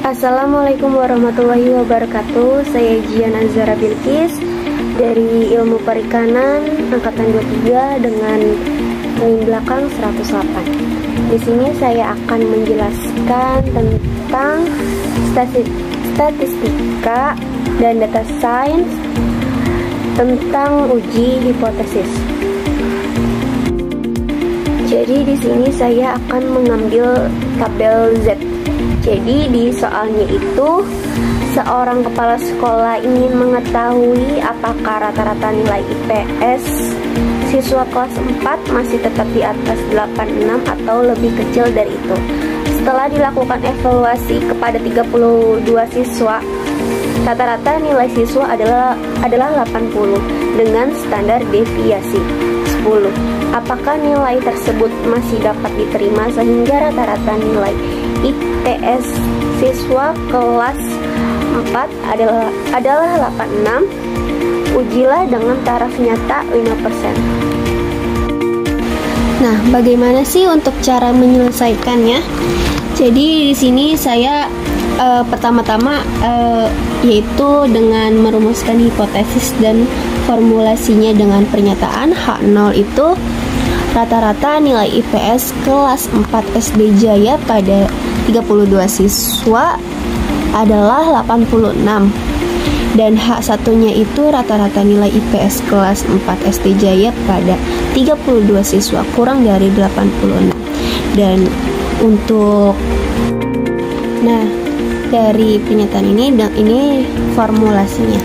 Assalamualaikum warahmatullahi wabarakatuh. Saya Jian Azhara Bilqis dari Ilmu Perikanan Angkatan 23 dengan NIM belakang 108. Di sini saya akan menjelaskan tentang statistika dan data science tentang uji hipotesis. Jadi di sini saya akan mengambil tabel Z. Jadi di soalnya itu seorang kepala sekolah ingin mengetahui apakah rata-rata nilai IPS siswa kelas 4 masih tetap di atas 86 atau lebih kecil dari itu. Setelah dilakukan evaluasi kepada 32 siswa, rata-rata nilai siswa adalah 80 dengan standar deviasi 10. Apakah nilai tersebut masih dapat diterima sehingga rata-rata nilai IPS siswa kelas 4 adalah 86. Ujilah dengan taraf nyata 5%. Nah, bagaimana sih untuk cara menyelesaikannya? Jadi di sini saya pertama-tama yaitu dengan merumuskan hipotesis dan formulasinya dengan pernyataan H0 itu rata-rata nilai IPS kelas 4 SD Jaya pada 32 siswa adalah 86 dan H1-nya itu rata-rata nilai IPS kelas 4 SD Jaya pada 32 siswa kurang dari 86. Dan untuk dari pernyataan ini formulasinya.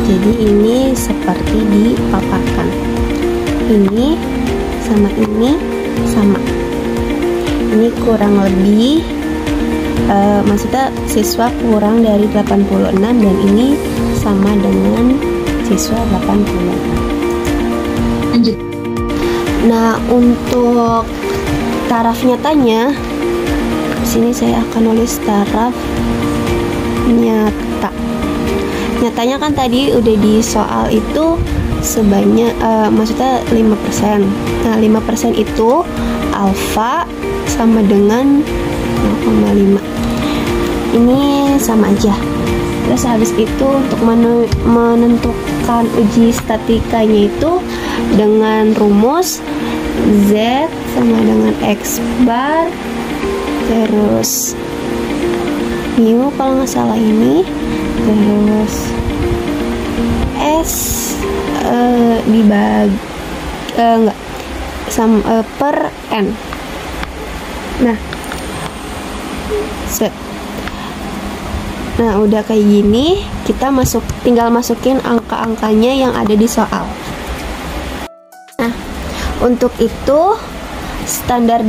Jadi ini seperti dipaparkan. Ini sama ini sama. Ini kurang lebih maksudnya siswa kurang dari 86 dan ini sama dengan siswa 86. Lanjut. Nah, untuk taraf nyatanya di sini saya akan nulis taraf nyata. Nyatanya kan tadi udah di soal itu sebanyak maksudnya 5%. Nah, 5% itu alfa sama dengan 0,5. Ini sama aja. Terus habis itu untuk menentukan uji statikanya itu dengan rumus Z sama dengan X bar terus mu kalau nggak salah ini, terus S dibagi per N. Nah, set. Nah, udah kayak gini, kita tinggal masukin angka-angkanya yang ada di soal. Nah, untuk itu standar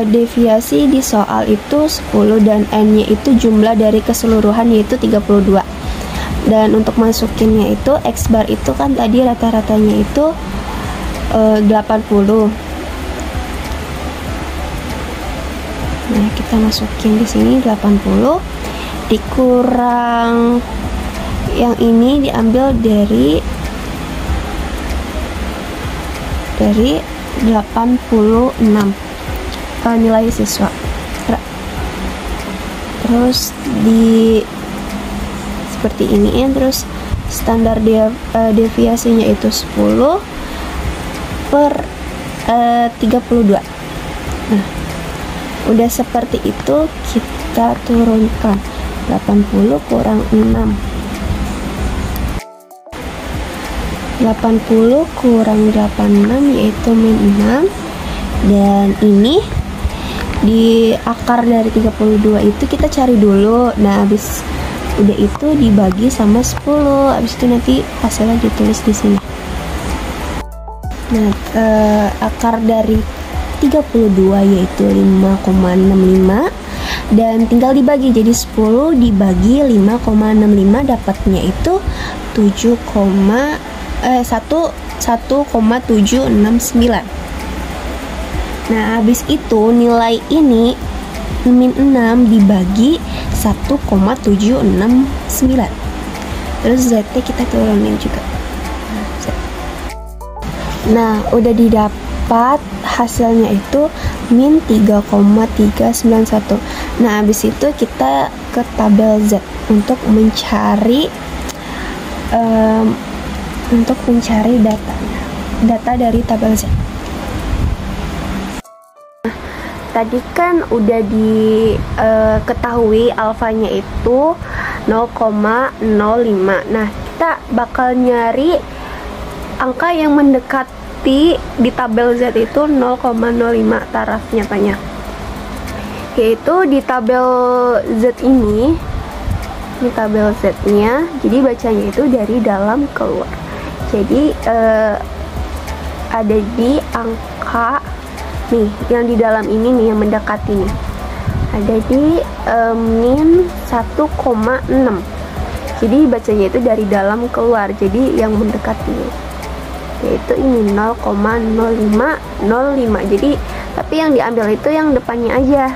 deviasi di soal itu 10 dan N-nya itu jumlah dari keseluruhan yaitu 32. Dan untuk masukinnya itu X bar itu kan tadi rata-ratanya itu 80. Nah, kita masukin di sini 80 dikurang yang ini diambil dari 86 nilai siswa. Terus seperti ini ya, terus standar deviasinya itu 10 per 32. Nah, udah seperti itu kita turunkan 80 kurang 6. 80 kurang 86 yaitu min 6. Dan ini di akar dari 32 itu kita cari dulu. Nah, habis udah itu dibagi sama 10. Habis itu nanti hasilnya ditulis di sini. Nah, akar dari 32 yaitu 5,65 dan tinggal dibagi, jadi 10 dibagi 5,65 dapatnya itu 1,769. Nah, habis itu nilai ini min 6 dibagi 1,769. Terus Z kita turunin juga. Nah, udah hasilnya itu min 3,391. Nah, habis itu kita ke tabel Z untuk mencari data dari tabel Z. Tadi kan udah diketahui alfanya itu 0,05. Nah, kita bakal nyari angka yang mendekati di tabel Z itu 0,05 taraf nyatanya. Yaitu di tabel Z ini tabel Z-nya, jadi bacanya itu dari dalam keluar. Jadi ada di angka nih, yang di dalam ini nih, yang mendekati nih, ada di min 1,6. Jadi bacanya itu dari dalam keluar, jadi yang mendekati yaitu ini 0,0505. Jadi tapi yang diambil itu yang depannya aja.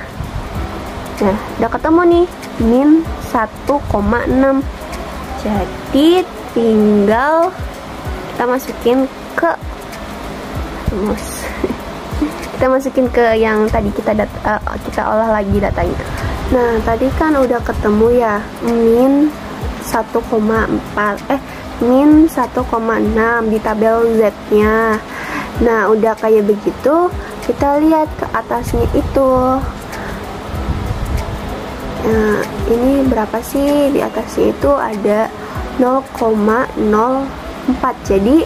Nah, udah ketemu nih min 1,6. Jadi tinggal kita masukin ke rumus. Kita masukin ke yang tadi kita olah lagi datanya. Nah, tadi kan udah ketemu ya min 1,6 di tabel Z-nya. Nah, udah kayak begitu, kita lihat ke atasnya itu. Nah, ini berapa sih? Di atasnya itu ada 0,04. Jadi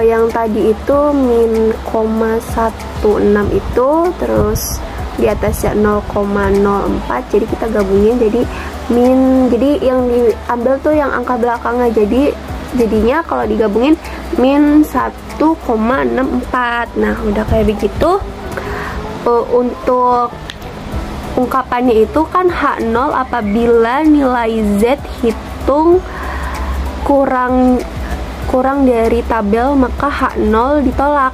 yang tadi itu min 0,16 itu, terus di atasnya 0,04, jadi kita gabungin jadi min, jadi yang diambil tuh yang angka belakangnya, jadinya kalau digabungin min 1,64. Nah, udah kayak begitu. Untuk ungkapannya itu kan H0 apabila nilai Z hitung kurang dari tabel, maka H0 ditolak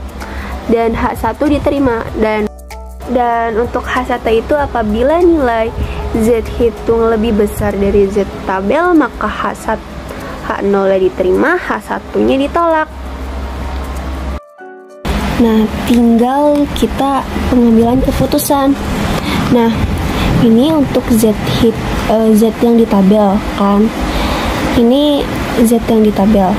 dan H1 diterima. Dan untuk H1 itu apabila nilai Z hitung lebih besar dari Z tabel, maka H0 diterima, H1-nya ditolak. Nah, tinggal kita pengambilan keputusan. Nah, ini untuk Z yang di tabel kan. Ini Z yang di tabel.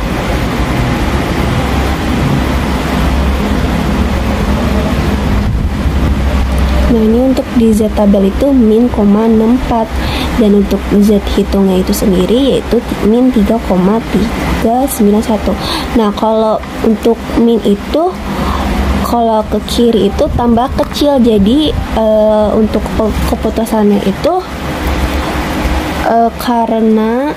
Nah, ini untuk di Z tabel itu min 0,64, dan untuk Z hitungnya itu sendiri yaitu min 3,391. Nah, kalau untuk min itu kalau ke kiri itu tambah kecil, jadi untuk keputusannya itu karena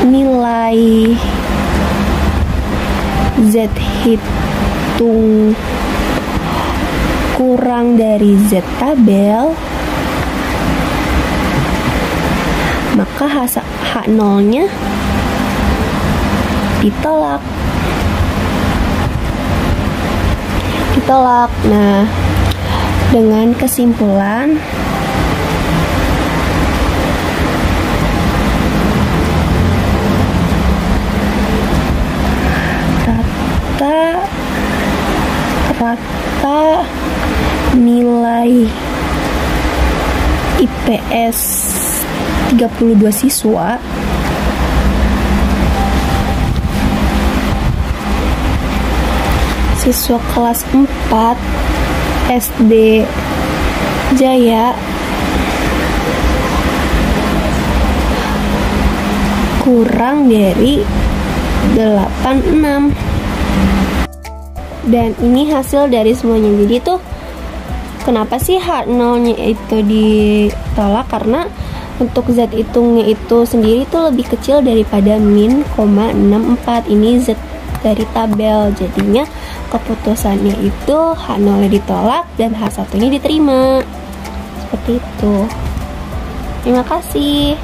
nilai Z hitung kurang dari Z tabel, maka H0-nya ditolak. Nah, dengan kesimpulan rata nilai IPS 32 siswa kelas 4 SD Jaya kurang dari 86. Dan ini hasil dari semuanya. Jadi tuh kenapa sih H0-nya itu ditolak? Karena untuk Z hitungnya itu sendiri tuh lebih kecil daripada min 0,64. Ini Z dari tabel, jadinya keputusannya itu H0-nya ditolak dan H1-nya diterima. Seperti itu. Terima kasih.